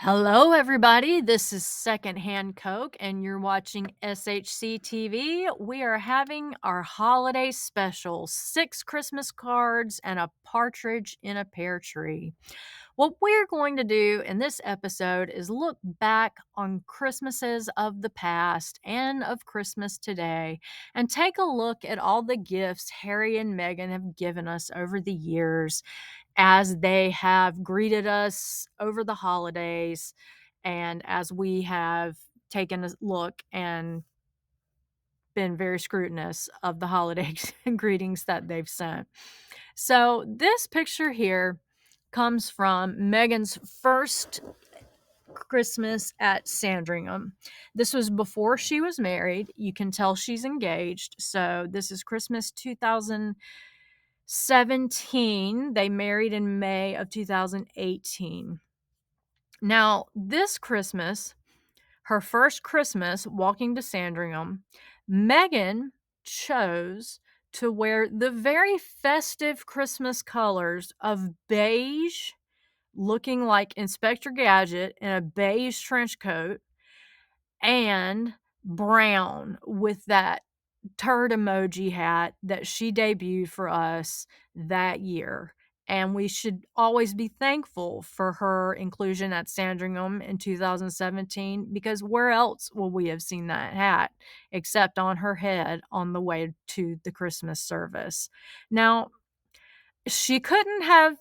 Hello, everybody. This is Secondhand Coke, and you're watching SHC TV. We are having our holiday special 6 Christmas cards and a partridge in a pear tree. What we're going to do in this episode is look back on Christmases of the past and of Christmas today and take a look at all the gifts Harry and Meghan have given us over the years as they have greeted us over the holidays and as we have taken a look and been very scrutinous of the holiday greetings that they've sent. So this picture here comes from Meghan's first Christmas at Sandringham. This was before she was married. You can tell she's engaged. So this is Christmas 2017. They married in May of 2018. Now, this Christmas, her first Christmas walking to Sandringham, Meghan chose to wear the very festive Christmas colors of beige, looking like Inspector Gadget in a beige trench coat, and brown with that turd emoji hat that she debuted for us that year. And we should always be thankful for her inclusion at Sandringham in 2017, because where else will we have seen that hat except on her head on the way to the Christmas service? Now, she couldn't have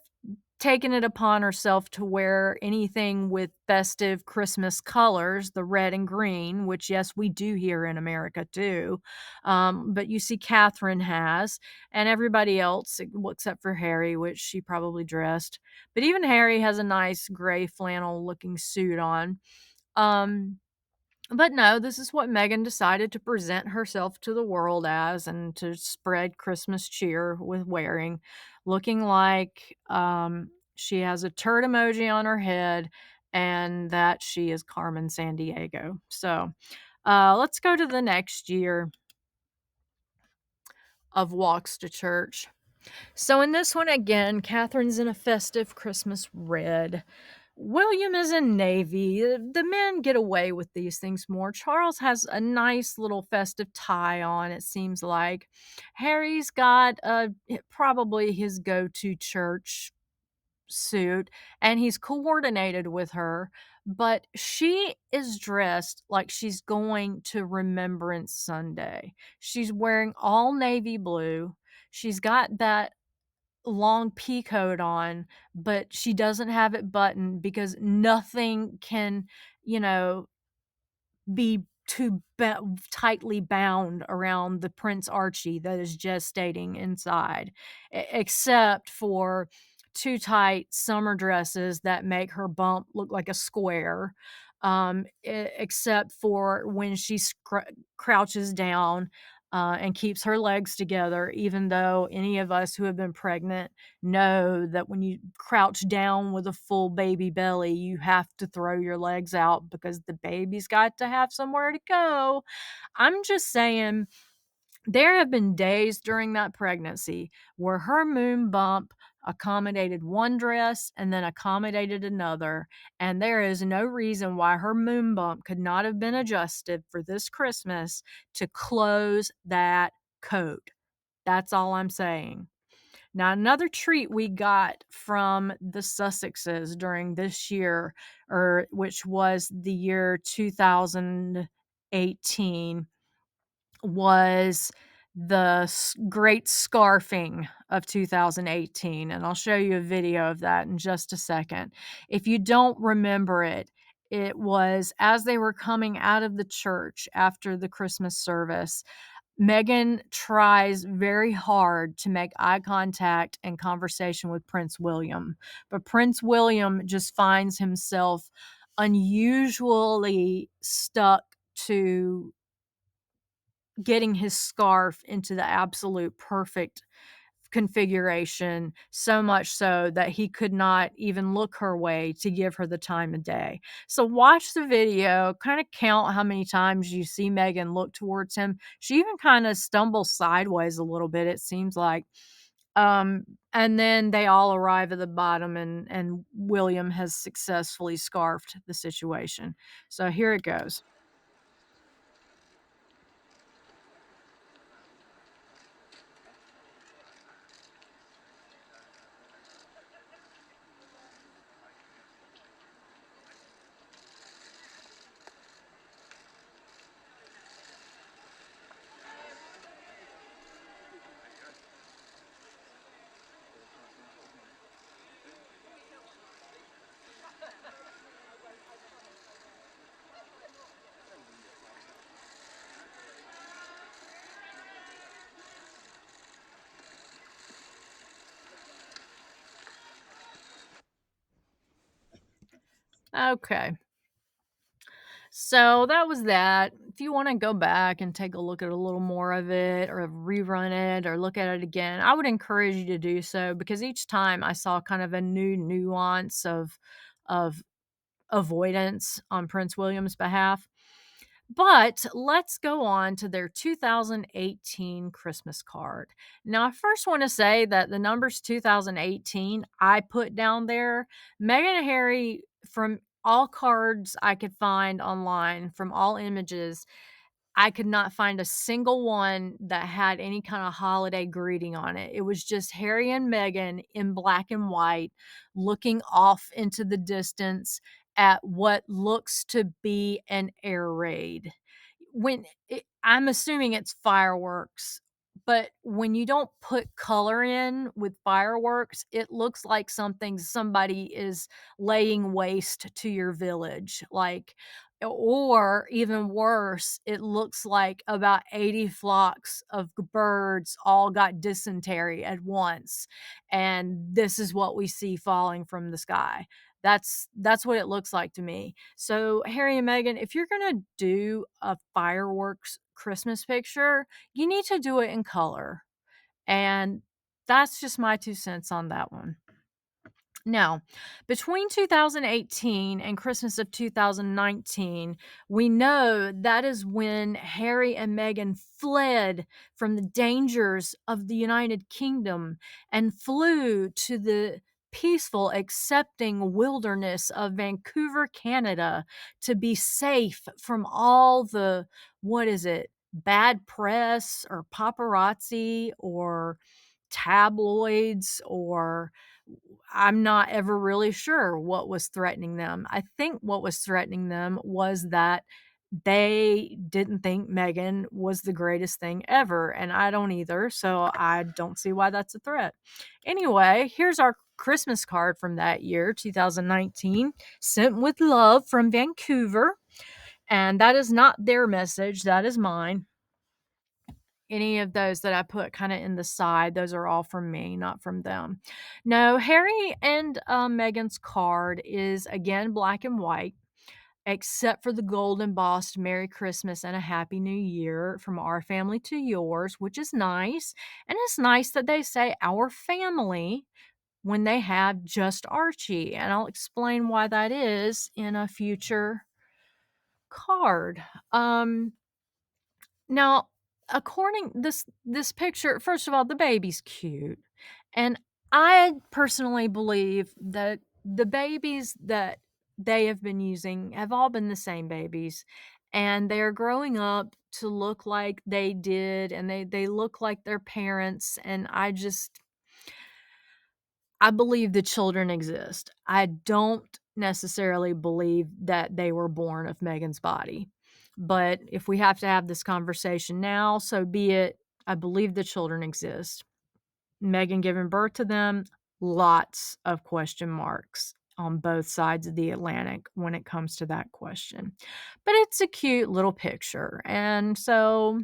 taken it upon herself to wear anything with festive Christmas colors, the red and green, which, yes, we do here in America too. But you see, Catherine has, and everybody else, except for Harry, which she probably dressed. But even Harry has a nice gray flannel looking suit on. Um, but no, this is what Meghan decided to present herself to the world as and to spread Christmas cheer with wearing, looking like she has a turd emoji on her head and that she is Carmen Sandiego. So let's go to the next year of walks to church. So in this one again, Catherine's in a festive Christmas red. William is in navy. The men get away with these things more. Charles has a nice little festive tie on, it seems like. Harry's got probably his go-to church suit, and he's coordinated with her, but she is dressed like she's going to Remembrance Sunday. She's wearing all navy blue. She's got that long pea coat on, but she doesn't have it buttoned because nothing can, you know, be too tightly bound around the Prince Archie that is gestating inside, except for too tight summer dresses that make her bump look like a square. Except for when she crouches down and keeps her legs together, even though any of us who have been pregnant know that when you crouch down with a full baby belly, you have to throw your legs out because the baby's got to have somewhere to go. I'm just saying, there have been days during that pregnancy where her moon bump accommodated one dress and then accommodated another, and there is no reason why her moon bump could not have been adjusted for this Christmas to close that coat. That's all I'm saying. Now, another treat we got from the Sussexes during this year, or which was the year 2018, was the great scarfing of 2018, and I'll show you a video of that in just a second. If you don't remember it, it was as they were coming out of the church after the Christmas service. Meghan tries very hard to make eye contact and conversation with Prince William, but Prince William just finds himself unusually stuck to getting his scarf into the absolute perfect configuration, so much so that he could not even look her way to give her the time of day. So watch the video, kind of count how many times you see Meghan look towards him. She even kind of stumbles sideways a little bit, it seems like. And then they all arrive at the bottom, and William has successfully scarfed the situation. So here it goes. Okay. So that was that. If you want to go back and take a look at a little more of it or rerun it or look at it again, I would encourage you to do so because each time I saw kind of a new nuance of avoidance on Prince William's behalf. But let's go on to their 2018 Christmas card. Now, I first want to say that the numbers 2018 I put down there, Meghan and Harry, from all cards I could find online, from all images, I could not find a single one that had any kind of holiday greeting on it. It was just Harry and Meghan in black and white looking off into the distance at what looks to be an air raid. I'm assuming it's fireworks, but when you don't put color in with fireworks, it looks like somebody is laying waste to your village. Like, or even worse, it looks like about 80 flocks of birds all got dysentery at once. And this is what we see falling from the sky. That's what it looks like to me. So, Harry and Meghan, if you're gonna do a fireworks Christmas picture, you need to do it in color. And that's just my 2 cents on that one. Now, between 2018 and Christmas of 2019, we know that is when Harry and Meghan fled from the dangers of the United Kingdom and flew to the peaceful, accepting wilderness of Vancouver, Canada, to be safe from all the, what is it, bad press or paparazzi or tabloids, or I'm not ever really sure what was threatening them. I think what was threatening them was that they didn't think Meghan was the greatest thing ever, and I don't either, so I don't see why that's a threat. Anyway, here's our Christmas card from that year, 2019, sent with love from Vancouver, and that is not their message, that is mine. Any of those that I put kind of in the side, those are all from me, not from them. No, Harry and Meghan's card is again black and white, except for the gold embossed Merry Christmas and a Happy New Year from our family to yours, which is nice. And it's nice that they say our family when they have just Archie. And I'll explain why that is in a future card. Now, according this picture, first of all, the baby's cute. And I personally believe that the babies that they have been using have all been the same babies. And they're growing up to look like they did, and they look like their parents. And I believe the children exist. I don't necessarily believe that they were born of Megan's body. But if we have to have this conversation now, so be it. I believe the children exist. Megan giving birth to them, lots of question marks on both sides of the Atlantic when it comes to that question. But it's a cute little picture. And so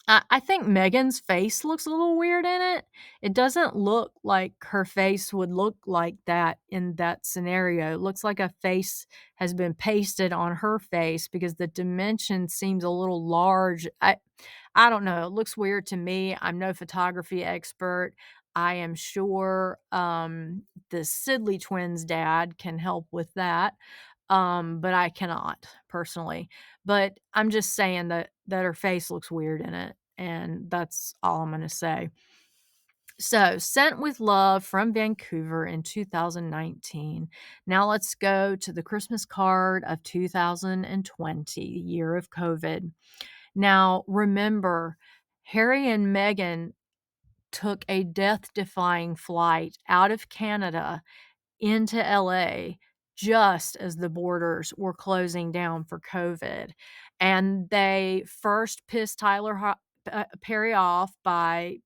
I think Megan's face looks a little weird in it. It doesn't look like her face would look like that in that scenario. It looks like a face has been pasted on her face because the dimension seems a little large. I don't know. It looks weird to me. I'm no photography expert. I am sure the Sidley twins' dad can help with that, but I cannot personally. But I'm just saying that her face looks weird in it, and that's all I'm gonna say. So, Sent with Love from Vancouver in 2019. Now let's go to the Christmas card of 2020, year of COVID. Now, remember, Harry and Meghan took a death-defying flight out of Canada into LA just as the borders were closing down for COVID. And they first pissed Perry off by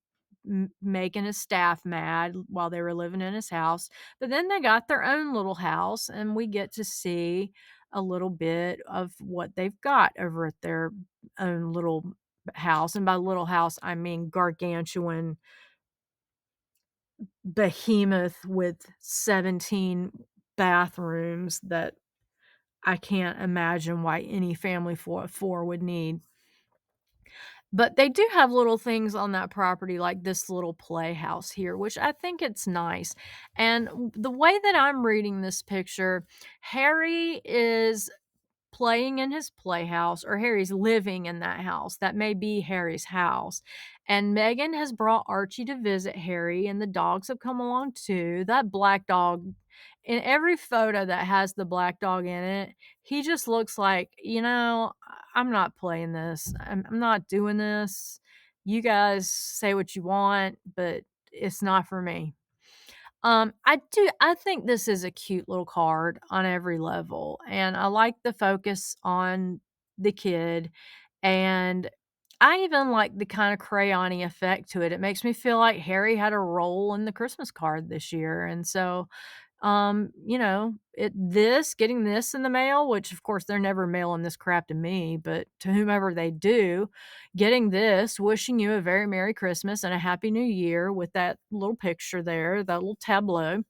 making his staff mad while they were living in his house. But then they got their own little house, and we get to see a little bit of what they've got over at their own little house. And by little house, I mean gargantuan behemoth with 17 bathrooms that I can't imagine why any family of 4 would need. But they do have little things on that property like this little playhouse here, which I think it's nice. And the way that I'm reading this picture, Harry is playing in his playhouse, or Harry's living in that house. That may be Harry's house. And Meghan has brought Archie to visit Harry, and the dogs have come along too. That black dog, in every photo that has the black dog in it, he just looks like, I'm not playing this. I'm not doing this. You guys say what you want, but it's not for me. I think this is a cute little card on every level, and I like the focus on the kid, and I even like the kinda crayon-y effect to it. It makes me feel like Harry had a role in the Christmas card this year, and so, getting this in the mail, which of course they're never mailing this crap to me, but to whomever they do, getting this, wishing you a very Merry Christmas and a Happy New Year with that little picture there, that little tableau,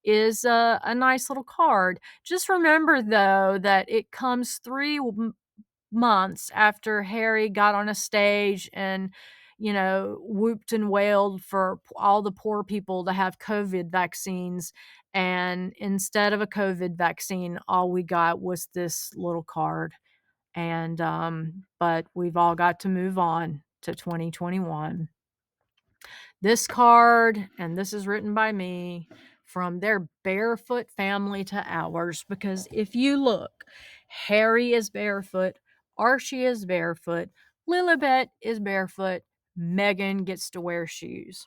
is a nice little card. Just remember though that it comes 3 months after Harry got on a stage and, whooped and wailed for all the poor people to have COVID vaccines. And instead of a COVID vaccine, all we got was this little card. And, but we've all got to move on to 2021. This card, and this is written by me, from their barefoot family to ours, because if you look, Harry is barefoot, Archie is barefoot, Lilibet is barefoot, Meghan gets to wear shoes.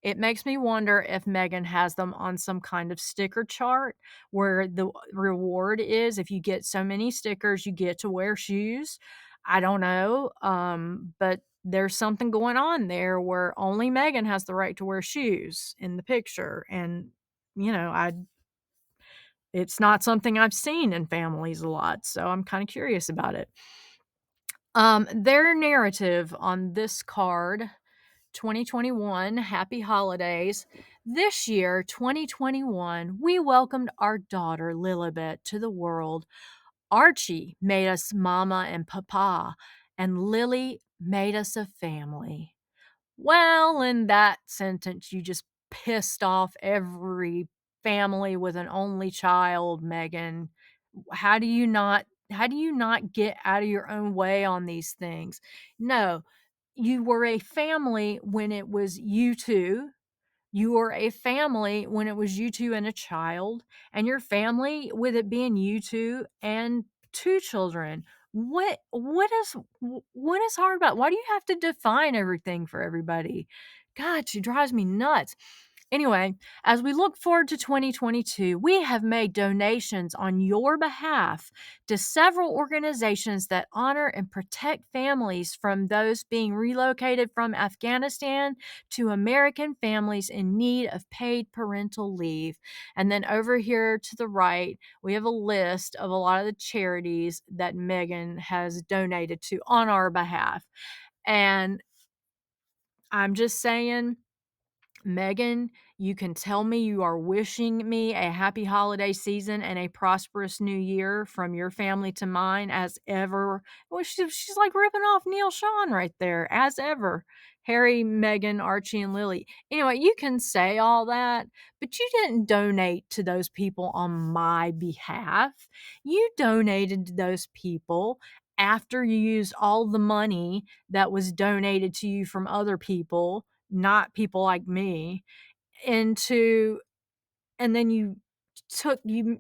It makes me wonder if Meghan has them on some kind of sticker chart where the reward is if you get so many stickers, you get to wear shoes. I don't know, but there's something going on there where only Meghan has the right to wear shoes in the picture, and, I it's not something I've seen in families a lot, so I'm kinda curious about it. Their narrative on this card, 2021, happy holidays. This year, 2021, we welcomed our daughter Lilibet to the world. Archie made us mama and papa, and Lily made us a family. Well, in that sentence, you just pissed off every family with an only child, Megan. How do you not get out of your own way on these things? No, you were a family when it was you two. You were a family when it was you two and a child, and your family with it being you two and 2 children. What is hard about, why do you have to define everything for everybody? God, she drives me nuts. Anyway, as we look forward to 2022, we have made donations on your behalf to several organizations that honor and protect families from those being relocated from Afghanistan to American families in need of paid parental leave. And then over here to the right, we have a list of a lot of the charities that Megan has donated to on our behalf. And I'm just saying, Megan, you can tell me you are wishing me a happy holiday season and a prosperous new year from your family to mine as ever. Well, she's like ripping off Neil Sean right there, as ever. Harry, Meghan, Archie, and Lily. Anyway, you can say all that, but you didn't donate to those people on my behalf. You donated to those people after you used all the money that was donated to you from other people not people like me, into and then you took you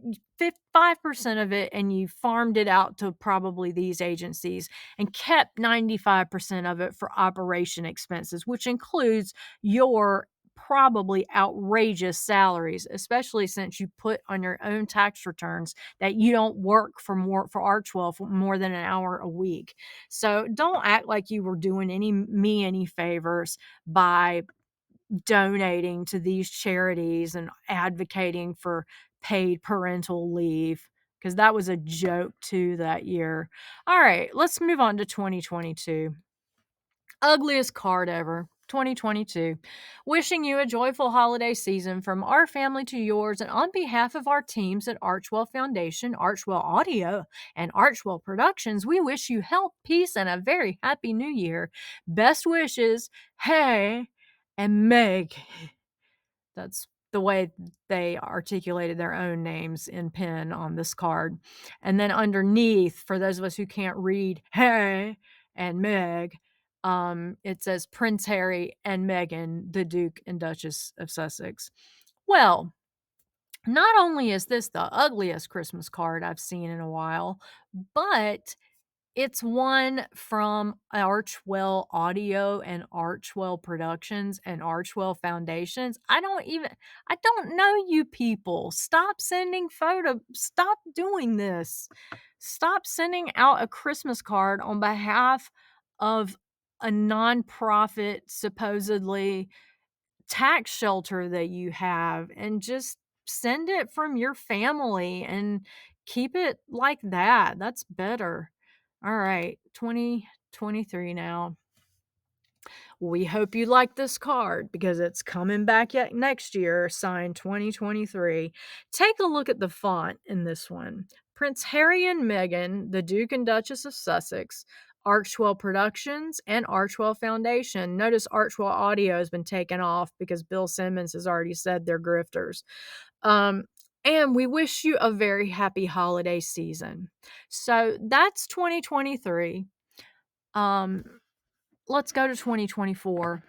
5% of it and you farmed it out to probably these agencies and kept 95% of it for operation expenses, which includes your probably outrageous salaries, especially since you put on your own tax returns that you don't work for Archwell for more than an hour a week. So don't act like you were doing any favors by donating to these charities and advocating for paid parental leave, because that was a joke too that year. All right, let's move on to 2022. Ugliest card ever. 2022. Wishing you a joyful holiday season from our family to yours, and on behalf of our teams at Archwell Foundation, Archwell Audio, and Archwell Productions, we wish you health, peace, and a very happy new year. Best wishes, Harry and Meg. That's the way they articulated their own names in pen on this card. And then underneath, for those of us who can't read Harry and Meg, it says Prince Harry and Meghan, the Duke and Duchess of Sussex. Well, not only is this the ugliest Christmas card I've seen in a while, but it's one from Archwell Audio and Archwell Productions and Archwell Foundations. I don't know you people. Stop sending stop doing this. Stop sending out a Christmas card on behalf of a nonprofit, supposedly tax shelter that you have, and just send it from your family and keep it like that. That's better. All right, 2023 now. We hope you like this card because it's coming back yet next year, signed 2023. Take a look at the font in this one. Prince Harry and Meghan, the Duke and Duchess of Sussex, Archwell Productions, and Archwell Foundation. Notice Archwell Audio has been taken off because Bill Simmons has already said they're grifters. And we wish you a very happy holiday season. So that's 2023. Let's go to 2024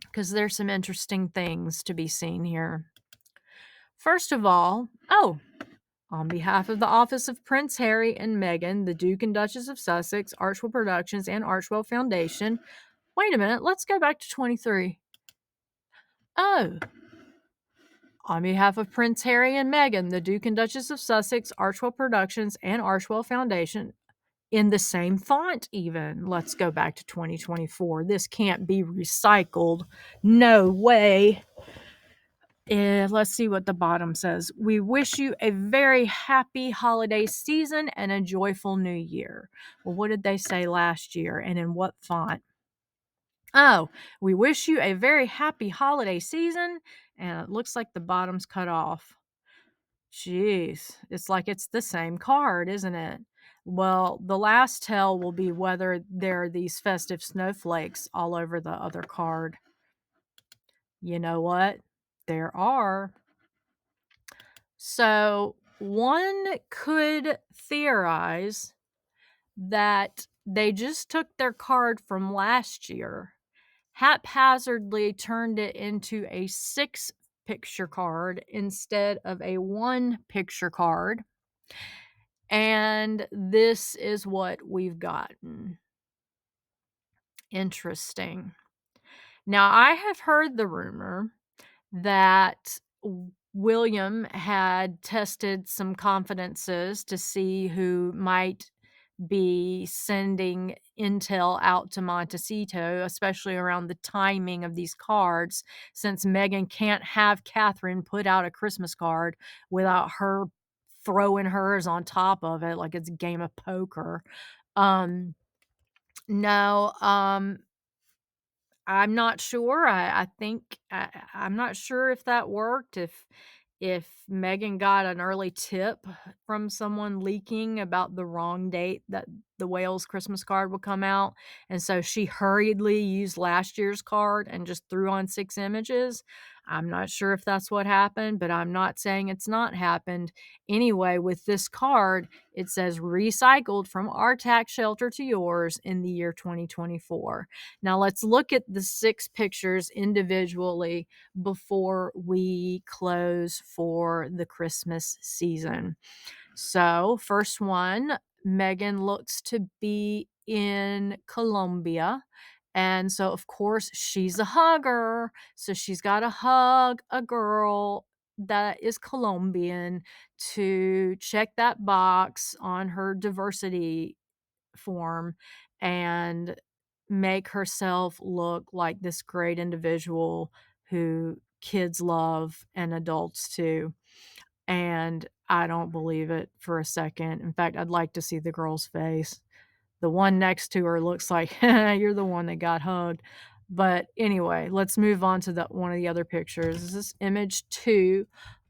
because there's some interesting things to be seen here. First of all, on behalf of the Office of Prince Harry and Meghan, the Duke and Duchess of Sussex, Archwell Productions, and Archwell Foundation. Wait a minute, let's go back to 23. Oh, on behalf of Prince Harry and Meghan, the Duke and Duchess of Sussex, Archwell Productions, and Archwell Foundation, in the same font even. Let's go back to 2024. This can't be recycled. No way. Let's see what the bottom says. We wish you a very happy holiday season and a joyful new year. Well, what did they say last year and in what font? Oh, we wish you a very happy holiday season, and it looks like the bottom's cut off. Jeez, it's like it's the same card, isn't it? Well, the last tell will be whether there are these festive snowflakes all over the other card. You know what? There are. So one could theorize that they just took their card from last year, haphazardly turned it into a 6-picture card instead of a 1-picture card. And this is what we've gotten. Interesting. Now, I have heard the rumor that William had tested some confidences to see who might be sending intel out to Montecito, especially around the timing of these cards, since Meghan can't have Catherine put out a Christmas card without her throwing hers on top of it like it's a game of poker. No, I'm not sure. I think I'm not sure if that worked. If Meghan got an early tip from someone leaking about the wrong date that the Wales Christmas card would come out, and so she hurriedly used last year's card and just threw on 6 images. I'm not sure if that's what happened, but I'm not saying it's not happened. Anyway, with this card, it says recycled from our tax shelter to yours in the year 2024. Now let's look at the 6 pictures individually before we close for the Christmas season. So, first one, Megan looks to be in Colombia. And so, of course, she's a hugger. So, she's got to hug a girl that is Colombian to check that box on her diversity form and make herself look like this great individual who kids love and adults too. And I don't believe it for a second. In fact, I'd like to see the girl's face. The one next to her looks like, "You're the one that got hugged." But anyway, let's move on to the one of the other pictures. This is image 2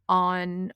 on,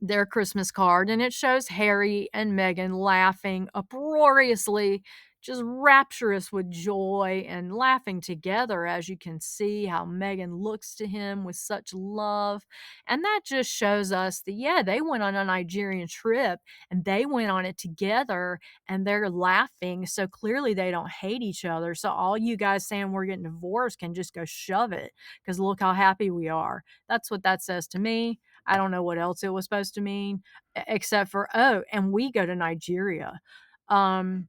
their Christmas card, and it shows Harry and Meghan laughing uproariously, just rapturous with joy and laughing together, as you can see how Meghan looks to him with such love. And that just shows us that, yeah, they went on a Nigerian trip and they went on it together and they're laughing. So clearly they don't hate each other. So all you guys saying we're getting divorced can just go shove it because look how happy we are. That's what that says to me. I don't know what else it was supposed to mean, except for, oh, and we go to Nigeria. Um,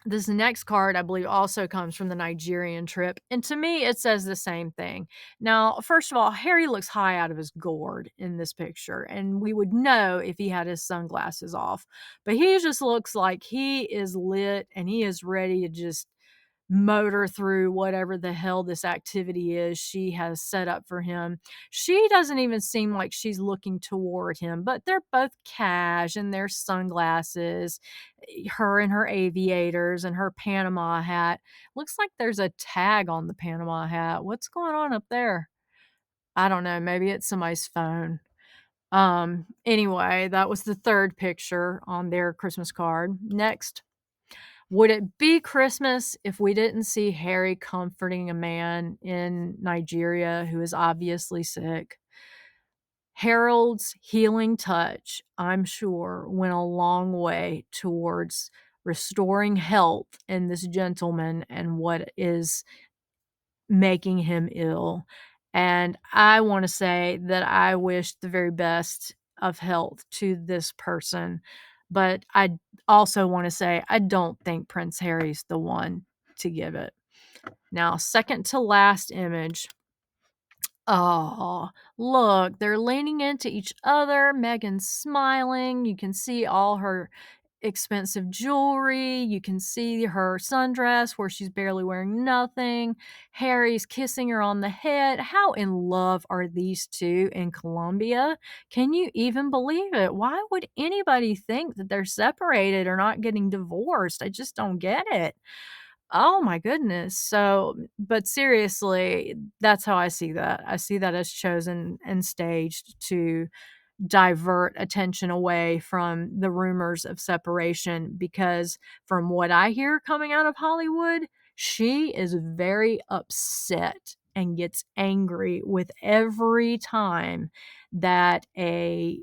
this next card, I believe, also comes from the Nigerian trip. And to me, it says the same thing. Now, first of all, Harry looks high out of his gourd in this picture, and we would know if he had his sunglasses off. But he just looks like he is lit and he is ready to just motor through whatever the hell this activity is she has set up for him. She doesn't even seem like she's looking toward him, but they're both cash in their sunglasses, her in her aviators and her Panama hat. Looks like there's a tag on the Panama hat. What's going on up there? I don't know. Maybe it's somebody's phone. Anyway, that was the third picture on their Christmas card. Next, would it be Christmas if we didn't see Harry comforting a man in Nigeria who is obviously sick? Harold's healing touch, I'm sure, went a long way towards restoring health in this gentleman and what is making him ill. And I want to say that I wish the very best of health to this person. But I also want to say I don't think Prince Harry's the one to give it. Now, second to last image. Oh, look, they're leaning into each other. Meghan's smiling. You can see all her expensive jewelry. You can see her sundress where she's barely wearing nothing. Harry's kissing her on the head. How in love are these two in Colombia? Can you even believe it? Why would anybody think that they're separated or not getting divorced? I just don't get it. Oh my goodness. So, but seriously, that's how I see that. I see that as chosen and staged to divert attention away from the rumors of separation because from what I hear coming out of Hollywood, she is very upset and gets angry with every time that a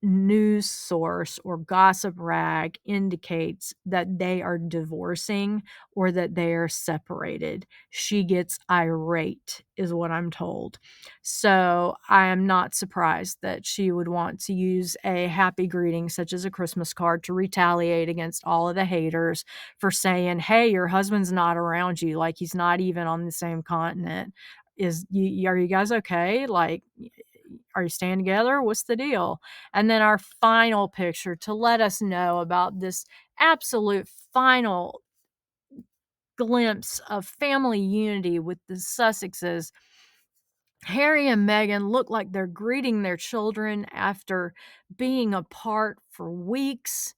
news source or gossip rag indicates that they are divorcing or that they are separated. She gets irate, is what I'm told. So I am not surprised that she would want to use a happy greeting, such as a Christmas card, to retaliate against all of the haters for saying, hey, your husband's not around you, like he's not even on the same continent. Are you guys okay? Like, are you staying together? What's the deal? And then our final picture to let us know about this absolute final glimpse of family unity with the Sussexes. Harry and Meghan look like they're greeting their children after being apart for weeks.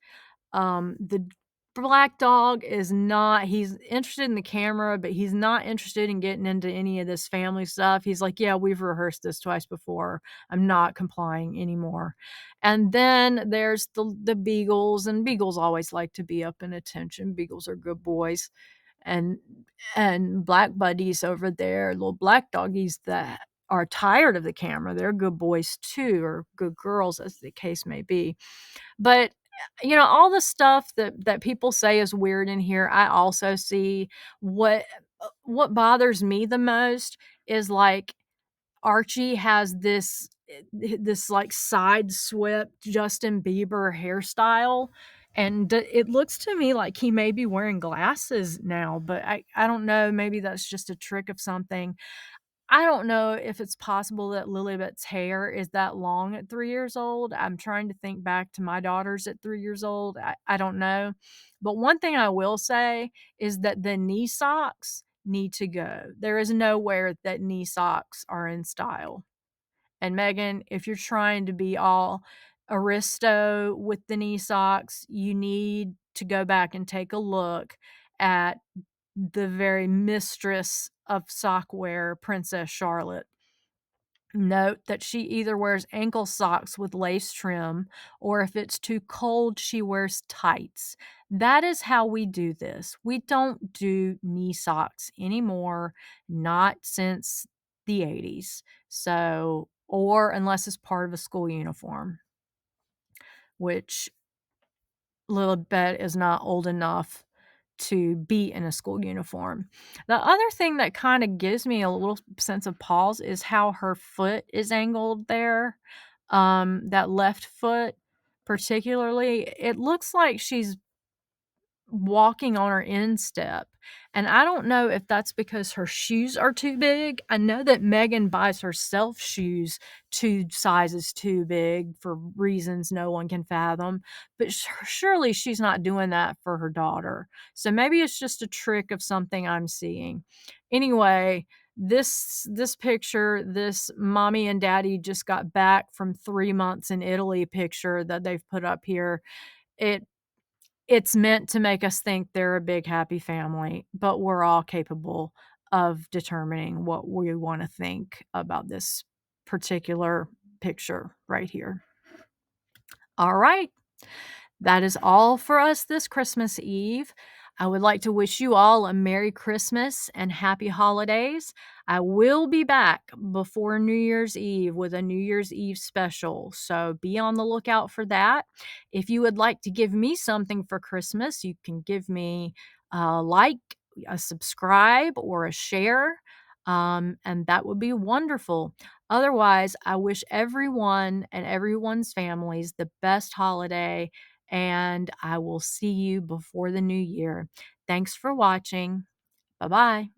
The black dog is not, he's interested in the camera, but he's not interested in getting into any of this family stuff. He's like, yeah, we've rehearsed this twice before. I'm not complying anymore. And then there's the beagles, and beagles always like to be up in attention. Beagles are good boys. and black buddies over there, little black doggies that are tired of the camera. They're good boys too, or good girls, as the case may be. But all the stuff that people say is weird in here, I also see. What bothers me the most is, like, Archie has this, like, side swept Justin Bieber hairstyle, and it looks to me like he may be wearing glasses now, but I don't know, maybe that's just a trick of something. I don't know if it's possible that Lilibet's hair is that long at 3 years old. I'm trying to think back to my daughters at 3 years old. I don't know. But one thing I will say is that the knee socks need to go. There is nowhere that knee socks are in style. And Megan, if you're trying to be all aristo with the knee socks, you need to go back and take a look at the very mistress of sockwear, Princess Charlotte. Note that she either wears ankle socks with lace trim, or if it's too cold, she wears tights. That is how we do this. We don't do knee socks anymore, not since the 80s. So, or unless it's part of a school uniform, which Lilibet is not old enough to be in a school uniform. The other thing that kind of gives me a little sense of pause is how her foot is angled there. That left foot, particularly, it looks like she's walking on her instep. And I don't know if that's because her shoes are too big. I know that Megan buys herself shoes 2 sizes too big for reasons no one can fathom, but surely she's not doing that for her daughter. So maybe it's just a trick of something I'm seeing. Anyway, this picture, this mommy and daddy just got back from 3 months in Italy picture that they've put up here. It it's meant to make us think they're a big, happy family, but we're all capable of determining what we wanna think about this particular picture right here. Alright. That is all for us this Christmas Eve. I would like to wish you all a Merry Christmas and Happy Holidays. I will be back before New Year's Eve with a New Year's Eve special, so be on the lookout for that. If you would like to give me something for Christmas, you can give me a like, a subscribe, or a share, and that would be wonderful. Otherwise, I wish everyone and everyone's families the best holiday, and I will see you before the new year. Thanks for watching. Bye bye.